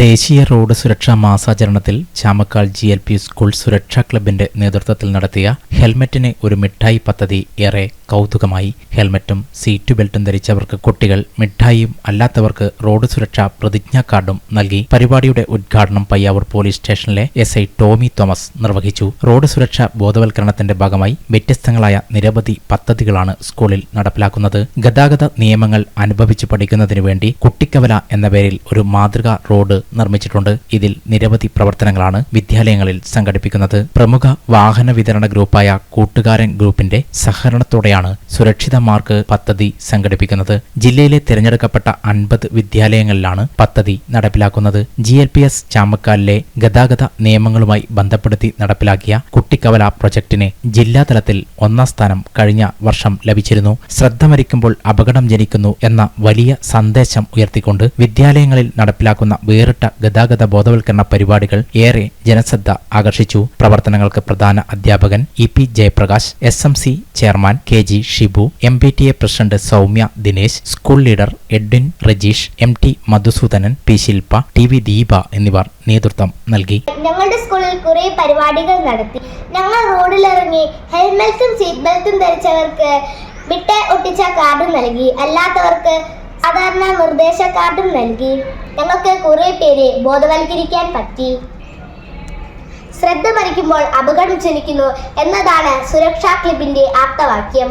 ദേശീയ റോഡ് സുരക്ഷാ മാസാചരണത്തിൽ Chamakkal GLP school സുരക്ഷാ ക്ലബിന്റെ നേതൃത്വത്തിൽ നടത്തിയ ഹെൽമറ്റിന് ഒരു മിഠായി പദ്ധതി ഏറെ കൗതുകമായി. ഹെൽമറ്റും സീറ്റ് ബെൽറ്റും ധരിച്ചവർക്ക് കുട്ടികൾ മിഠായിയും അല്ലാത്തവർക്ക് റോഡ് സുരക്ഷാ പ്രതിജ്ഞാ കാർഡും നൽകി. പരിപാടിയുടെ ഉദ്ഘാടനം പയ്യാവൂർ പോലീസ് സ്റ്റേഷനിലെ SI ടോമി തോമസ് നിർവഹിച്ചു. റോഡ് സുരക്ഷാ ബോധവൽക്കരണത്തിന്റെ ഭാഗമായി വ്യത്യസ്തങ്ങളായ നിരവധി പദ്ധതികളാണ് സ്കൂളിൽ നടപ്പിലാക്കുന്നത്. ഗതാഗത നിയമങ്ങൾ അനുഭവിച്ചു പഠിക്കുന്നതിനു വേണ്ടി കുട്ടിക്കവല എന്ന പേരിൽ ഒരു മാതൃകാ റോഡ് നിർമ്മിച്ചിട്ടുണ്ട്. ഇതിൽ നിരവധി പ്രവർത്തനങ്ങളാണ് വിദ്യാലയങ്ങളിൽ സംഘടിപ്പിക്കുന്നത്. പ്രമുഖ വാഹന വിതരണ ഗ്രൂപ്പായ കൂട്ടുകാരൻ ഗ്രൂപ്പിന്റെ സഹകരണത്തോടെയാണ് സുരക്ഷിത മാർക്ക് പദ്ധതി സംഘടിപ്പിക്കുന്നത്. ജില്ലയിലെ തിരഞ്ഞെടുക്കപ്പെട്ട 50 വിദ്യാലയങ്ങളിലാണ് പദ്ധതി നടപ്പിലാക്കുന്നത്. GLPS ചാമക്കാലിലെ ഗതാഗത നിയമങ്ങളുമായി ബന്ധപ്പെടുത്തി നടപ്പിലാക്കിയ കുട്ടിക്കവല പ്രൊജക്ടിന് ജില്ലാതലത്തിൽ 1ാം സ്ഥാനം കഴിഞ്ഞ വർഷം ലഭിച്ചിരുന്നു. ശ്രദ്ധ മരിക്കുമ്പോൾ അപകടം ജനിക്കുന്നു എന്ന വലിയ സന്ദേശം ഉയർത്തിക്കൊണ്ട് വിദ്യാലയങ്ങളിൽ നടപ്പിലാക്കുന്ന വേറിട്ട ഗതാഗത ബോധവൽക്കരണ പരിപാടികൾ ഏറെ ജനശ്രദ്ധ ആകർഷിച്ചു. പ്രവർത്തനങ്ങൾക്ക് പ്രധാന അധ്യാപകൻ EP Jayaprakash, SMC chairman KG Shibu, MPTA president Soumya Dinesh, school leader Edwin Rajeesh, MT Madhusudanan, P Shilpa, TV Deepa എന്നിവർ നേതൃത്വം നൽകി. ഞങ്ങളുടെ സ്കൂളിൽ കുറെ പരിപാടികൾ നടത്തി. ഞങ്ങൾ റോഡിലിറങ്ങി ഹെൽമെറ്റും സീറ്റ് ബെൽറ്റും ധരിച്ചവർക്ക് മിഠായി ഒട്ടിച്ച കാർഡ് നൽകി. അല്ലാത്തവർക്ക് സാധാരണ നിർദ്ദേശ കാർഡും നൽകി. ഞങ്ങൾക്ക് കുറെ പേരെ ബോധവൽക്കരിക്കാൻ പറ്റി. ശ്രദ്ധ മരിക്കുമ്പോൾ അപകടം ജനിക്കുന്നു എന്നതാണ് സുരക്ഷാ ക്ലബിന്റെ ആപ്തവാക്യം.